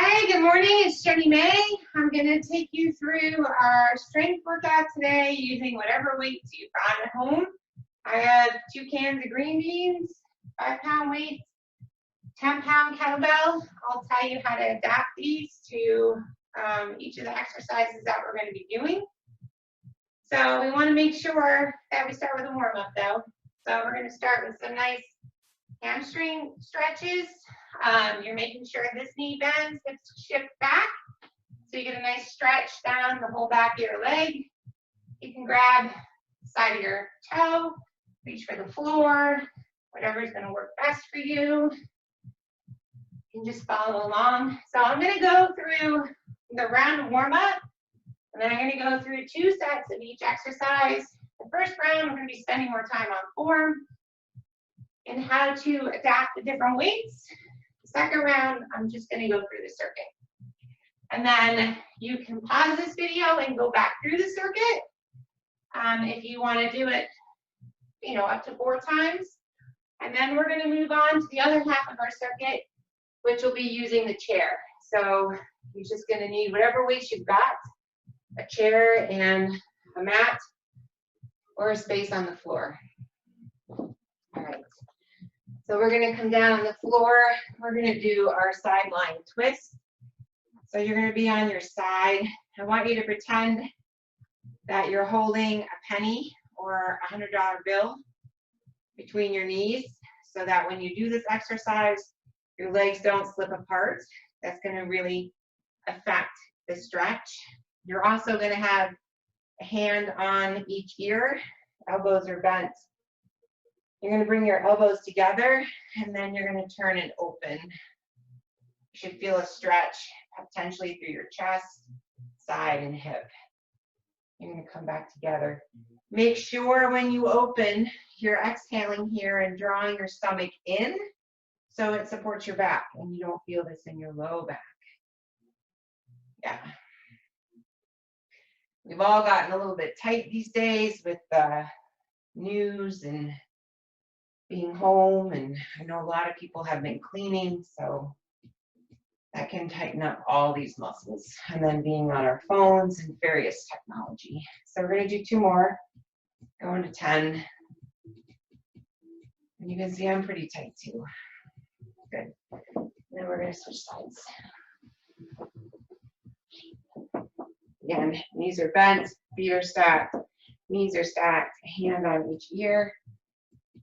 Hi, good morning. It's Jenny May. I'm going to take you through our strength workout today using whatever weights you found at home. I have 2 cans of green beans, 5-pound weights, 10-pound kettlebell. I'll tell you how to adapt these to each of the exercises that we're going to be doing. So we want to make sure that we start with a warm-up though. So we're going to start with some nice hamstring stretches. You're making sure this knee bends, hips shift back. So you get a nice stretch down the whole back of your leg. You can grab the side of your toe, reach for the floor, whatever is going to work best for you. You can just follow along. So I'm going to go through the round warm up, and then I'm going to go through 2 sets of each exercise. The first round, we're going to be spending more time on form and how to adapt the different weights. The second round, I'm just going to go through the circuit. And then you can pause this video and go back through the circuit if you want to do it, up to 4 times. And then we're going to move on to the other half of our circuit, which will be using the chair. So you're just going to need whatever weights you've got, a chair and a mat or a space on the floor. All right. So we're going to come down on the floor. We're going to do our sideline twist. So you're going to be on your side. I want you to pretend that you're holding a penny or a $100 bill between your knees so that when you do this exercise, your legs don't slip apart. That's going to really affect the stretch. You're also going to have a hand on each ear. Elbows are bent. You're going to bring your elbows together, and then you're going to turn and open. You should feel a stretch potentially through your chest, side, and hip. You're going to come back together. Make sure when you open, you're exhaling here and drawing your stomach in so it supports your back, and you don't feel this in your low back. Yeah. We've all gotten a little bit tight these days with the news and being home, and I know a lot of people have been cleaning, so that can tighten up all these muscles, and then being on our phones and various technology. So we're going to do 2 more, going to 10, and you can see I'm pretty tight too. Good. And then we're going to switch sides. Again, knees are bent, feet are stacked, knees are stacked, hand on each ear.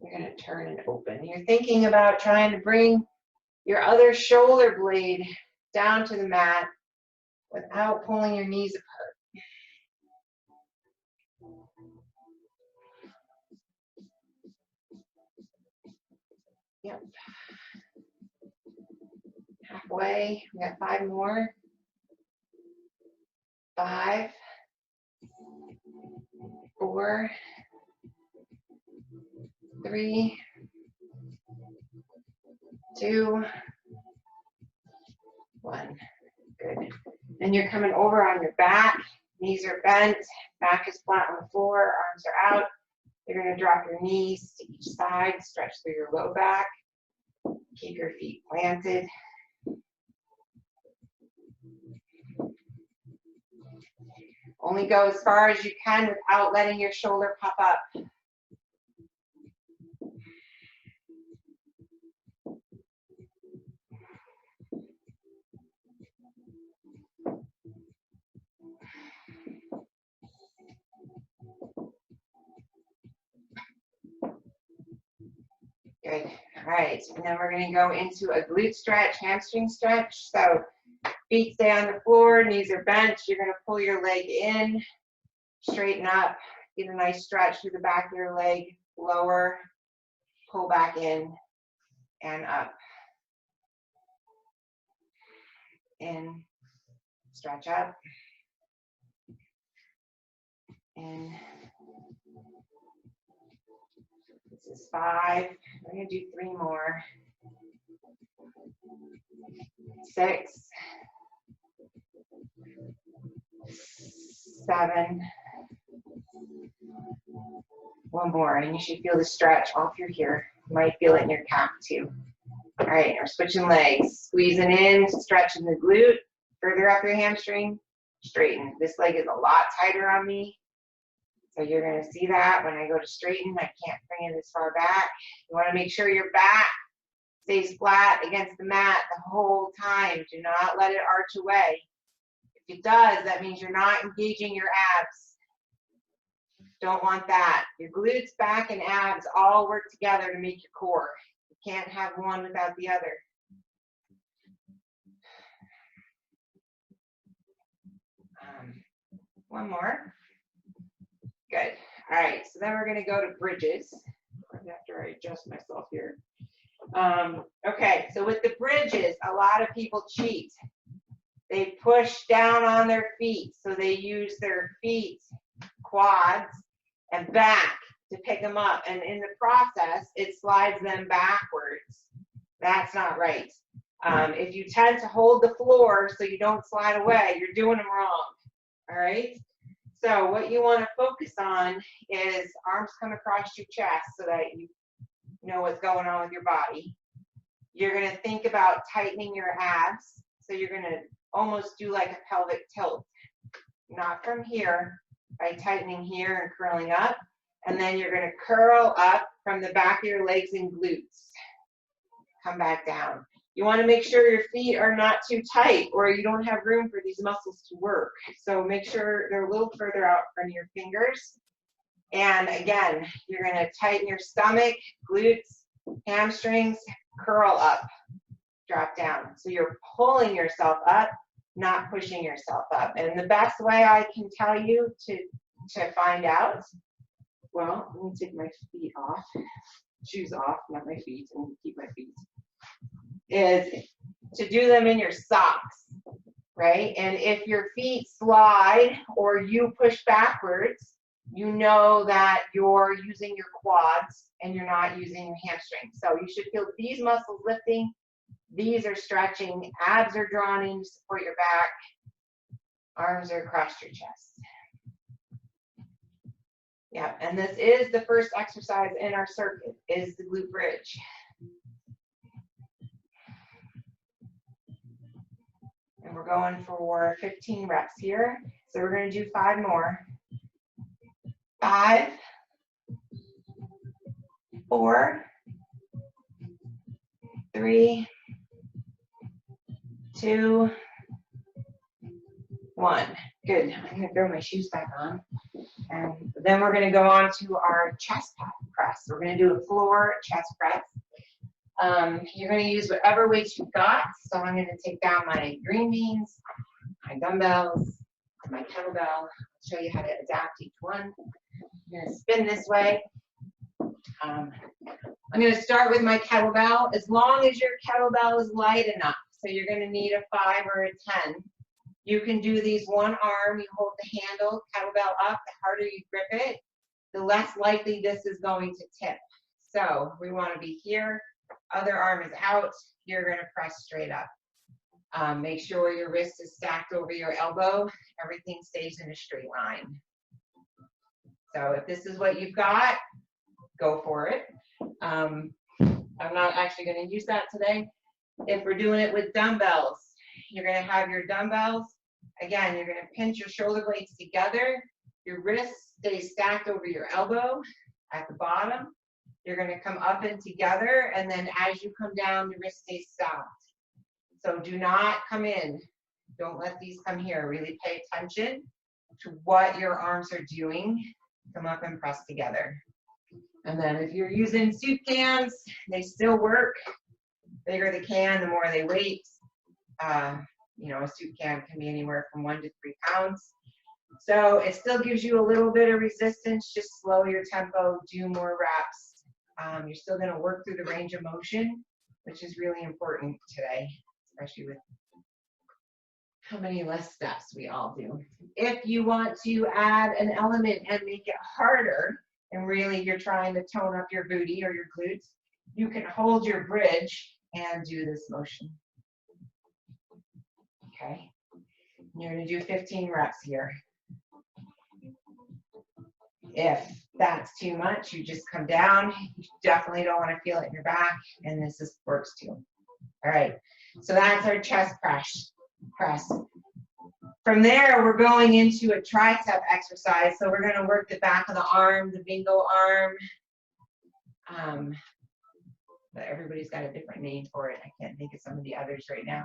You're going to turn and open. You're thinking about trying to bring your other shoulder blade down to the mat without pulling your knees apart. Yep. Halfway. We got 5 more. 5, 4, 3, 2, 1. Good. And you're coming over on your back. Knees are bent. Back is flat on the floor. Arms are out. You're going to drop your knees to each side. Stretch through your low back. Keep your feet planted. Only go as far as you can without letting your shoulder pop up. Good. All right. And then we're going to go into a glute stretch, hamstring stretch. So feet stay on the floor, knees are bent. You're going to pull your leg in, straighten up, get a nice stretch through the back of your leg, lower, pull back in, and up. In, stretch up, in. This is 5. We're going to do 3 more. 6, 7. 1 more, and you should feel the stretch all through here. You might feel it in your calf too. All right, we're switching legs. Squeezing in, stretching the glute, further up your hamstring, straighten. This leg is a lot tighter on me. So you're gonna see that when I go to straighten, I can't bring it as far back. You wanna make sure your back stays flat against the mat the whole time. Do not let it arch away. If it does, that means you're not engaging your abs. Don't want that. Your glutes, back, and abs all work together to make your core. You can't have one without the other. One more. Good. All right, so then we're going to go to bridges. Right after I adjust myself here. Okay, so with the bridges, a lot of people cheat. They push down on their feet, so they use their feet, quads, and back to pick them up. And in the process, it slides them backwards. That's not right. If you tend to hold the floor so you don't slide away, you're doing them wrong. All right? So what you want to focus on is arms come across your chest so that you know what's going on with your body. You're going to think about tightening your abs. So you're going to almost do like a pelvic tilt. Not from here, by tightening here and curling up. And then you're going to curl up from the back of your legs and glutes. Come back down. You want to make sure your feet are not too tight or you don't have room for these muscles to work. So make sure they're a little further out from your fingers. And again, you're going to tighten your stomach, glutes, hamstrings, curl up, drop down. So you're pulling yourself up, not pushing yourself up. And the best way I can tell you to find out, well, let me take my feet off, shoes off, not my feet, and keep my feet, is to do them in your socks, right? And if your feet slide or you push backwards, you know that you're using your quads and you're not using your hamstrings. So you should feel these muscles lifting, these are stretching, abs are drawn in to support your back, arms are across your chest. Yeah, and this is the first exercise in our circuit, is the glute bridge. And we're going for 15 reps here. So we're going to do 5 more. 5, 4, 3, 2, 1. Good. I'm going to throw my shoes back on. And then we're going to go on to our chest press. We're going to do a floor chest press. You're going to use whatever weights you've got. So I'm going to take down my green beans, my dumbbells, my kettlebell. I'll show you how to adapt each one. I'm going to spin this way. I'm going to start with my kettlebell. As long as your kettlebell is light enough, so you're going to need a 5 or a 10. You can do these one arm. You hold the handle, kettlebell up. The harder you grip it, the less likely this is going to tip. So we want to be here. Other arm is out. You're going to press straight up. Make sure your wrist is stacked over your elbow. Everything stays in a straight line. So if this is what you've got, go for it. I'm not actually going to use that today. If we're doing it with dumbbells, you're going to have your dumbbells. Again, you're going to pinch your shoulder blades together. Your wrist stays stacked over your elbow at the bottom. You're going to come up and together, and then as you come down, the wrist stays stopped. So do not come in. Don't let these come here. Really pay attention to what your arms are doing. Come up and press together. And then if you're using soup cans, they still work. The bigger the can, the more they weight. You know, a soup can can be anywhere from 1 to 3 pounds. So it still gives you a little bit of resistance. Just slow your tempo, do more reps. You're still going to work through the range of motion, which is really important today, especially with how many less steps we all do. If you want to add an element and make it harder, and really you're trying to tone up your booty or your glutes, you can hold your bridge and do this motion. Okay, you're going to do 15 reps here. If that's too much, you just come down. You definitely don't want to feel it in your back, and this works too. All right, so that's our chest press. From there, we're going into a tricep exercise. So we're gonna work the back of the arm, the bingo arm. But everybody's got a different name for it. I can't think of some of the others right now.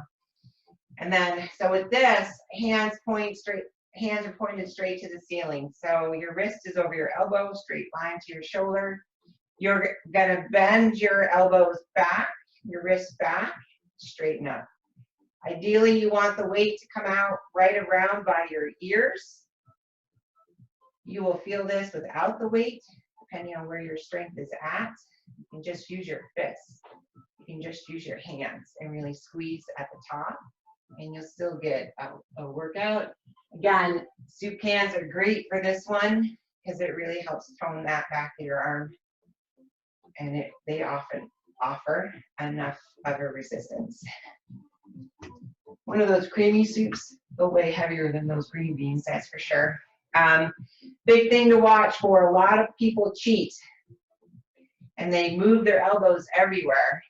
And then, so with this, hands are pointed straight to the ceiling. So your wrist is over your elbow, straight line to your shoulder. You're gonna bend your elbows back, your wrists back, straighten up. Ideally, you want the weight to come out right around by your ears. You will feel this without the weight, depending on where your strength is at. You can just use your fists. You can just use your hands and really squeeze at the top, and you'll still get a workout. Again, soup cans are great for this one because it really helps tone that back of your arm, and they often offer enough of a resistance. One of those creamy soups, go way heavier than those green beans, that's for sure. Big thing to watch for, a lot of people cheat and they move their elbows everywhere.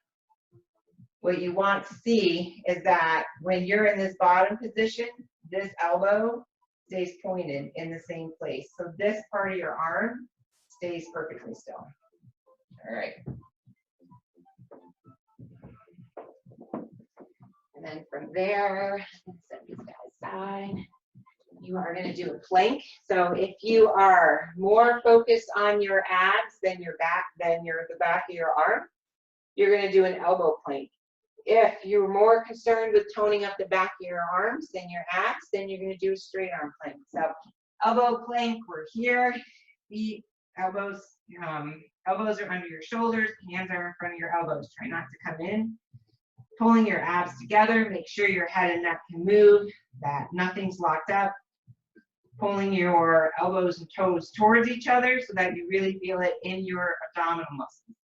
What you want to see is that when you're in this bottom position, this elbow stays pointed in the same place. So this part of your arm stays perfectly still. All right. And then from there, set these guys aside. You are going to do a plank. So if you are more focused on your abs than your back, the back of your arm, you're going to do an elbow plank. If you're more concerned with toning up the back of your arms than your abs, then you're going to do a straight arm plank. So elbow plank, we're here. Feet, elbows are under your shoulders, hands are in front of your elbows. Try not to come in. Pulling your abs together, make sure your head and neck can move, that nothing's locked up. Pulling your elbows and toes towards each other so that you really feel it in your abdominal muscles.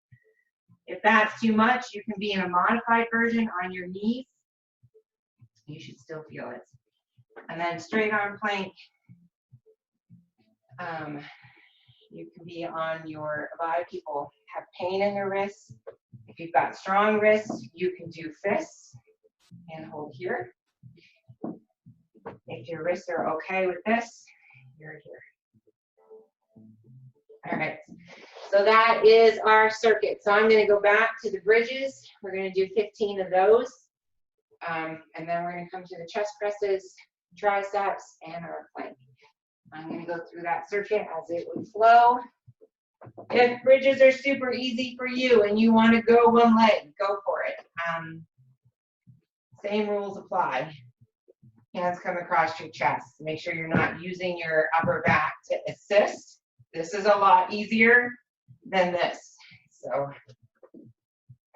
If that's too much, you can be in a modified version on your knees. You should still feel it. And then straight arm plank. You can be on your, a lot of people have pain in their wrists. If you've got strong wrists, you can do fists and hold here. If your wrists are okay with this, you're here. All right, so that is our circuit. So I'm going to go back to the bridges. We're going to do 15 of those. And then we're going to come to the chest presses, triceps, and our plank. I'm going to go through that circuit as it would flow. If bridges are super easy for you and you want to go one leg, go for it. Same rules apply. Hands come across your chest. Make sure you're not using your upper back to assist. This is a lot easier than this. So,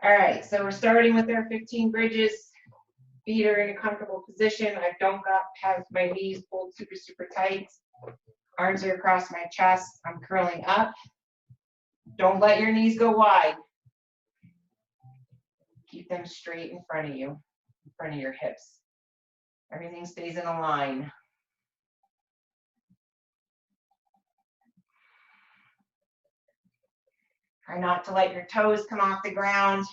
all right, so we're starting with our 15 bridges. Feet are in a comfortable position. I don't have my knees pulled super, super tight. Arms are across my chest. I'm curling up. Don't let your knees go wide. Keep them straight in front of you, in front of your hips. Everything stays in a line. Try not to let your toes come off the ground.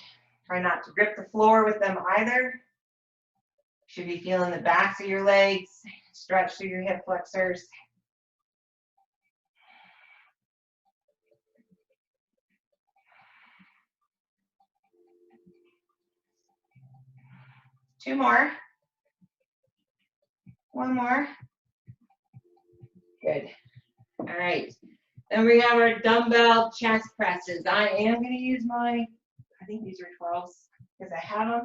Try not to grip the floor with them either. You should be feeling the backs of your legs, stretch through your hip flexors. Two more. One more. Good. All right. Then we have our dumbbell chest presses. I am going to use I think these are 12s because I have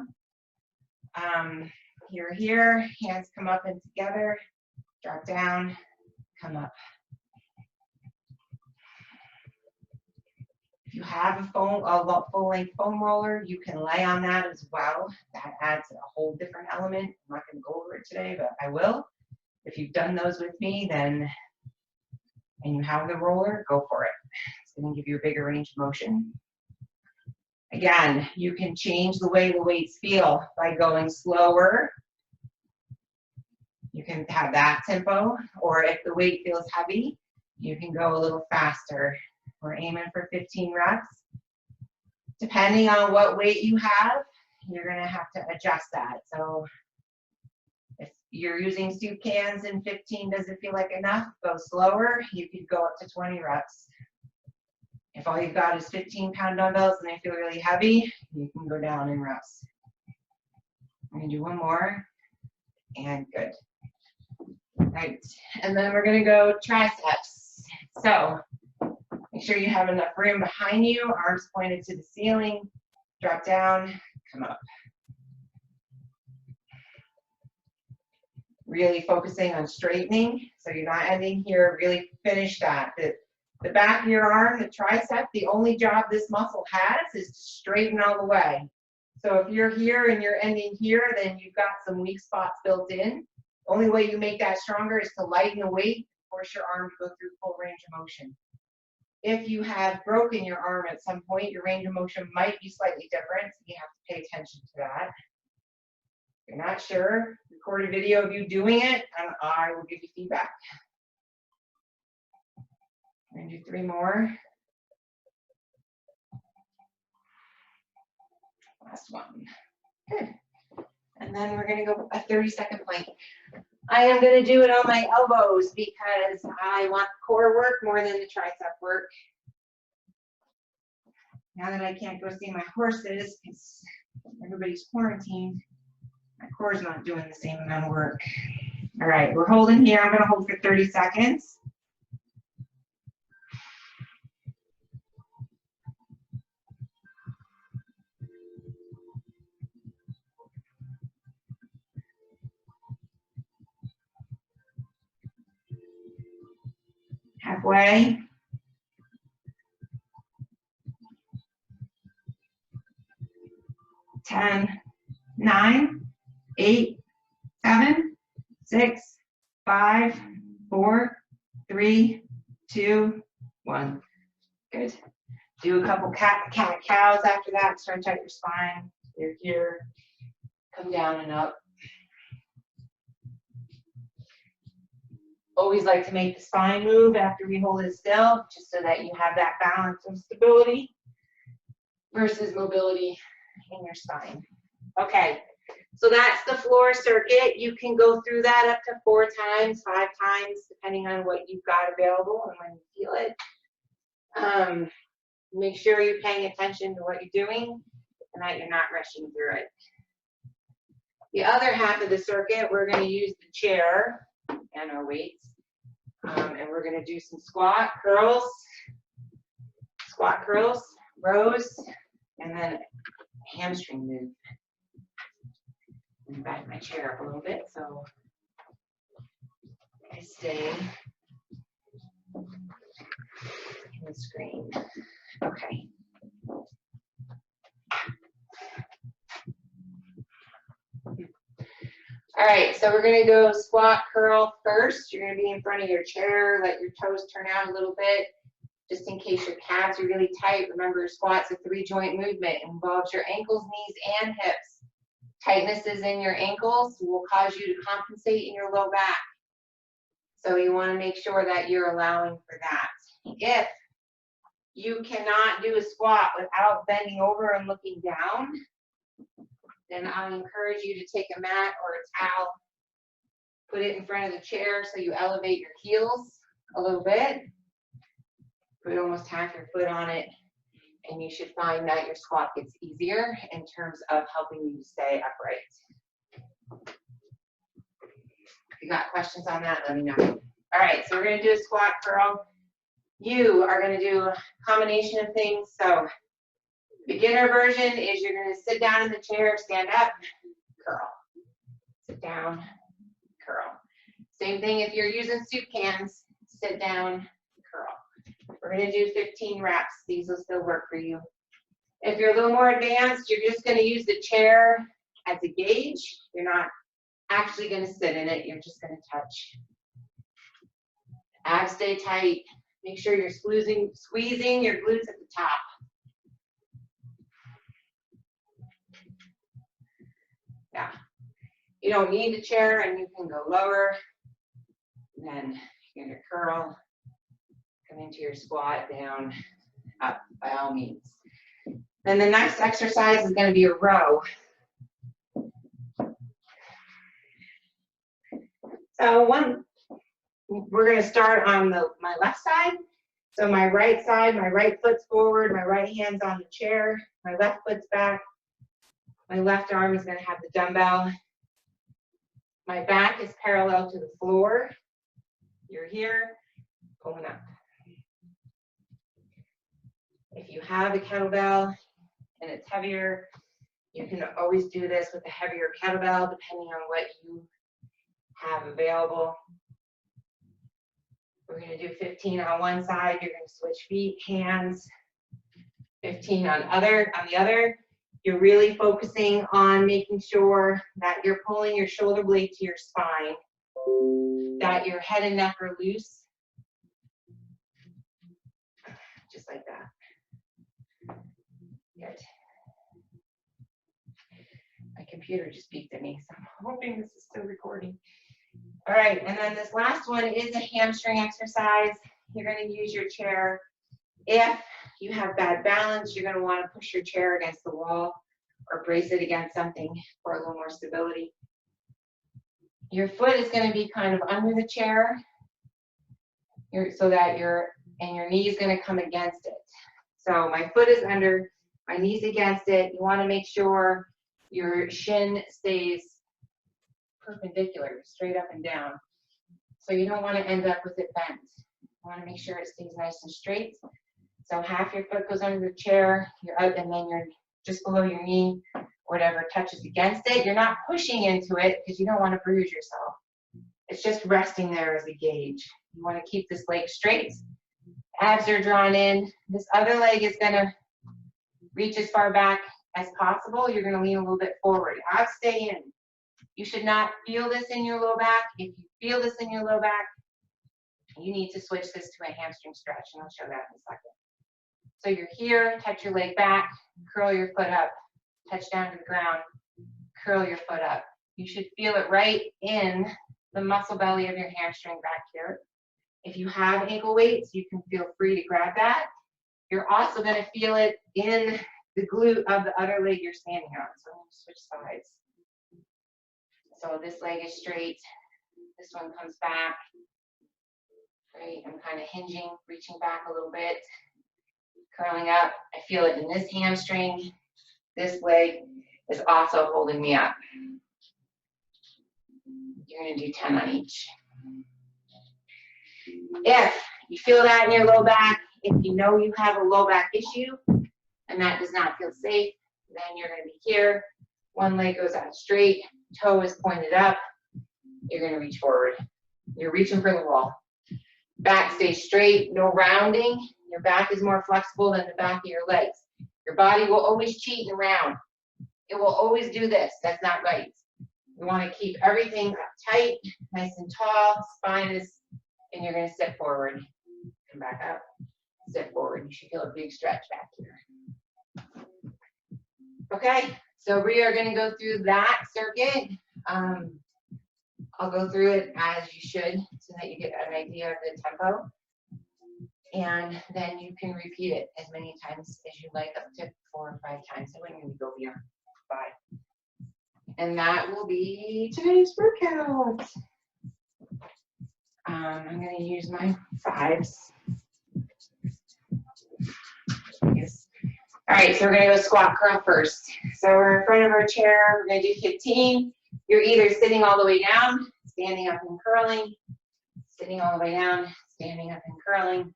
them. Here, hands come up and together, drop down, come up. If you have a full-length foam roller, you can lay on that as well. That adds a whole different element. I'm not going to go over it today, but I will. If you've done those with me, and you have the roller, go for it. It's going to give you a bigger range of motion. Again, you can change the way the weights feel by going slower. You can have that tempo, or if the weight feels heavy, you can go a little faster. We're aiming for 15 reps. Depending on what weight you have, you're gonna have to adjust that. So if you're using soup cans and 15 doesn't feel like enough, go slower. You could go up to 20 reps. If all you've got is 15-pound dumbbells and they feel really heavy, you can go down in reps. I'm gonna do one more, and good. Right, and then we're gonna go triceps. So make sure you have enough room behind you, arms pointed to the ceiling, drop down, come up. Really focusing on straightening, so you're not ending here, really finish that. The back of your arm, the tricep, the only job this muscle has is to straighten all the way. So if you're here and you're ending here, then you've got some weak spots built in. The only way you make that stronger is to lighten the weight, force your arm to go through full range of motion. If you have broken your arm at some point, your range of motion might be slightly different. So you have to pay attention to that. If you're not sure, record a video of you doing it, and I will give you feedback. We're gonna do 3 more. Last one. Good. And then we're gonna go a 30-second plank. I am gonna do it on my elbows because I want core work more than the tricep work. Now that I can't go see my horses because everybody's quarantined, my core's not doing the same amount of work. All right, we're holding here. I'm gonna hold for 30 seconds. Halfway. 10, 9, 8, 7, 6, 5, 4, 3, 2, 1. Good. Do a couple cat-cows after that. Stretch out your spine. You're here. Come down and up. Always like to make the spine move after we hold it still, just so that you have that balance of stability versus mobility in your spine. Okay, so that's the floor circuit. You can go through that up to 4 times, 5 times, depending on what you've got available and when you feel it. Make sure you're paying attention to what you're doing and that you're not rushing through it. The other half of the circuit, we're going to use the chair and our weights. And we're going to do some squat curls, rows, and then hamstring move. I'm going to back my chair up a little bit so I stay in the screen. Okay. All right, so we're gonna go squat curl first. You're gonna be in front of your chair, let your toes turn out a little bit, just in case your calves are really tight. Remember, squat's a 3-joint movement. It involves your ankles, knees, and hips. Tightnesses in your ankles will cause you to compensate in your low back. So you wanna make sure that you're allowing for that. If you cannot do a squat without bending over and looking down, then I encourage you to take a mat or a towel, put it in front of the chair so you elevate your heels a little bit, put almost half your foot on it, and you should find that your squat gets easier in terms of helping you stay upright. If you got questions on that, let me know. All right, so we're gonna do a squat curl. You are gonna do a combination of things. So beginner version is you're going to sit down in the chair, stand up, curl. Sit down, curl. Same thing if you're using soup cans, sit down, curl. We're going to do 15 reps. These will still work for you. If you're a little more advanced, you're just going to use the chair as a gauge. You're not actually going to sit in it. You're just going to touch. Abs stay tight. Make sure you're squeezing your glutes at the top. Yeah, you don't need the chair and you can go lower. And then you're gonna curl, come into your squat, down, up by all means. Then the next exercise is gonna be a row. So we're going to start on my left side. So my right side, my right foot's forward, my right hand's on the chair, my left foot's back. My left arm is going to have the dumbbell. My back is parallel to the floor. You're here, pulling up. If you have a kettlebell and it's heavier, you can always do this with a heavier kettlebell depending on what you have available. We're going to do 15 on one side. You're going to switch feet, hands. 15 on the other. You're really focusing on making sure that you're pulling your shoulder blade to your spine, that your head and neck are loose. Just like that. Good. My computer just beeped at me, so I'm hoping this is still recording. All right, and then this last one is a hamstring exercise. You're going to use your chair. If you have bad balance, you're going to want to push your chair against the wall or brace it against something for a little more stability. Your foot is going to be kind of under the chair so that your knee is going to come against it. So my foot is under, my knee's against it. You want to make sure your shin stays perpendicular, straight up and down. So you don't want to end up with it bent. You want to make sure it stays nice and straight. So half your foot goes under the chair, you're out, and then you're just below your knee, whatever touches against it. You're not pushing into it because you don't want to bruise yourself. It's just resting there as a gauge. You want to keep this leg straight. Abs are drawn in. This other leg is going to reach as far back as possible. You're going to lean a little bit forward. Abs stay in. You should not feel this in your low back. If you feel this in your low back, you need to switch this to a hamstring stretch, and I'll show that in a second. So you're here, touch your leg back, curl your foot up, touch down to the ground, curl your foot up. You should feel it right in the muscle belly of your hamstring back here. If you have ankle weights, you can feel free to grab that. You're also going to feel it in the glute of the other leg you're standing on. So I'm going to switch sides. So this leg is straight, this one comes back. Right, I'm kind of hinging, reaching back a little bit, curling up. I feel it in this hamstring. This leg is also holding me up. You're going to do 10 on each. If you feel that in your low back, if you know you have a low back issue and that does not feel safe, then you're going to be here. One leg goes out straight, toe is pointed up. You're going to reach forward. You're reaching for the wall. Back stays straight, no rounding. Your back is more flexible than the back of your legs. Your body will always cheat and round. It will always do this. That's not right. You want to keep everything up tight, nice and tall. Spine is, and you're going to sit forward. Come back up, sit forward. You should feel a big stretch back here. Okay, so we are going to go through that circuit. I'll go through it as you should so that you get an idea of the tempo. And then you can repeat it as many times as you like, up to 4 or 5 times. I wouldn't even go beyond 5. And that will be today's workout. I'm going to use my 5s. Yes. All right, so we're going to go squat curl first. So we're in front of our chair. We're going to do 15. You're either sitting all the way down, standing up and curling, sitting all the way down, standing up and curling,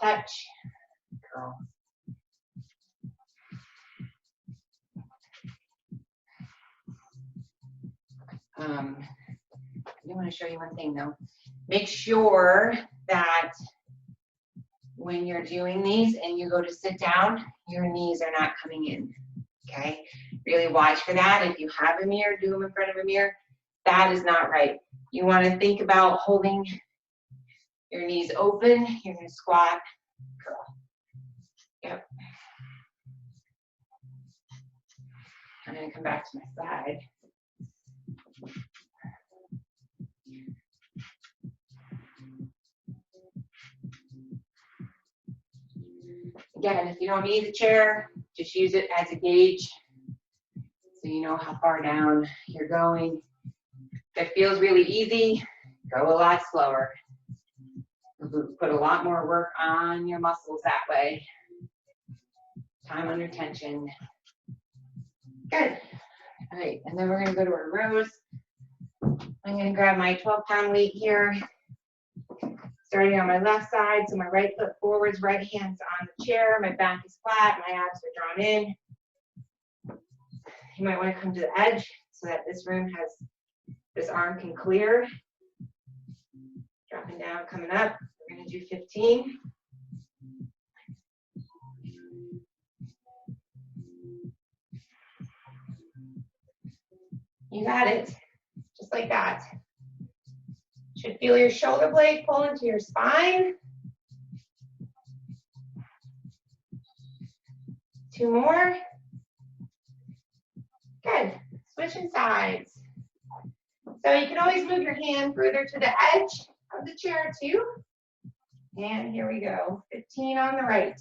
touch, curl. I do want to show you one thing though. Make sure that when you're doing these and you go to sit down, your knees are not coming in, okay? Really watch for that. If you have a mirror, do them in front of a mirror. That is not right. You want to think about holding your knees open. You're going to squat, curl. Yep. I'm going to come back to my side. Again, if you don't need the chair, just use it as a gauge so you know how far down you're going. If it feels really easy, Go a lot slower. Put a lot more work on your muscles that way. Time under tension. Good. All right, and then we're going to go to our rows. I'm going to grab my 12-pound weight here, starting on my left side. So my right foot forwards, right hand's on the chair. My back is flat. My abs are drawn in. You might want to come to the edge so that this arm can clear. Dropping down, coming up. We're going to do 15. You got it. Just like that. Should feel your shoulder blade pull into your spine. 2 more. Good. Switching sides. So you can always move your hand further to the edge of the chair too. And here we go. 15 on the right.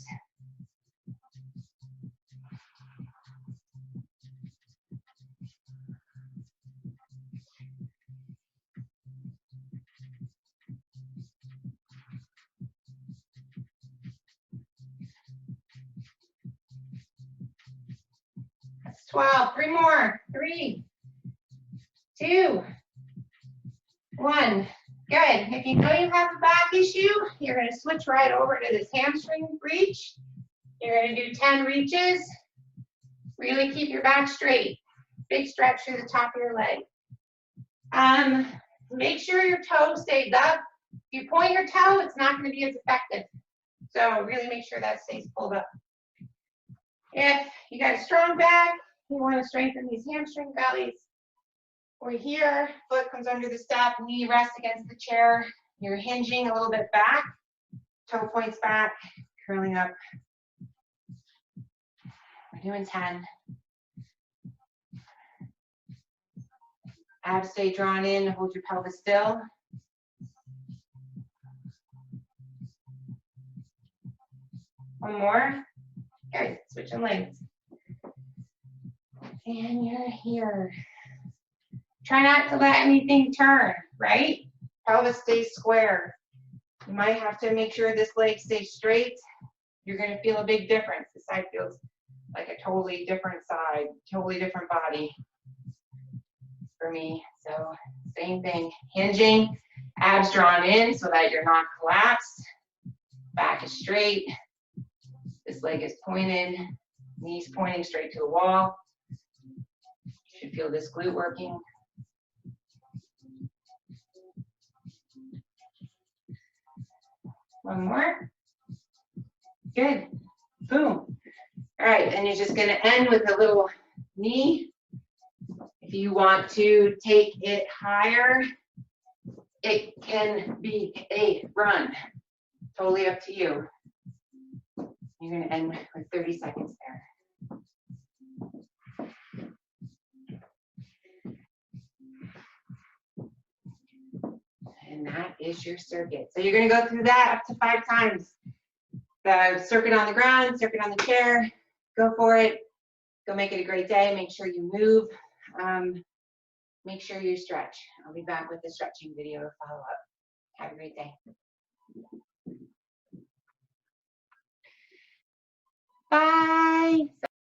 That's 12. 3 more. 3, 2, 1. Good. If you know you have a back issue, you're going to switch right over to this hamstring reach. You're going to do 10 reaches. Really keep your back straight. Big stretch through the top of your leg. Make sure your toe stays up. If you point your toe, it's not going to be as effective. So really make sure that stays pulled up. If you got a strong back, you want to strengthen these hamstring bellies. We're here, foot comes under the step, knee rests against the chair. You're hinging a little bit back, toe points back, curling up. We're doing 10. Abs stay drawn in, hold your pelvis still. One more. Good, switching legs. And you're here. Try not to let anything turn, right? Pelvis stays square. You might have to make sure this leg stays straight. You're going to feel a big difference. This side feels like a totally different side, totally different body for me. So same thing, hinging, abs drawn in so that you're not collapsed. Back is straight. This leg is pointed, knees pointing straight to the wall. You should feel this glute working. One more. Good. Boom. All right, and you're just going to end with a little knee. If you want to take it higher, it can be a run. Totally up to you. You're going to end with 30 seconds there. And that is your circuit. So you're going to go through that up to 5 times. The circuit on the ground, circuit on the chair. Go for it. Go make it a great day. Make sure you move. Make sure you stretch. I'll be back with the stretching video to follow up. Have a great day. Bye.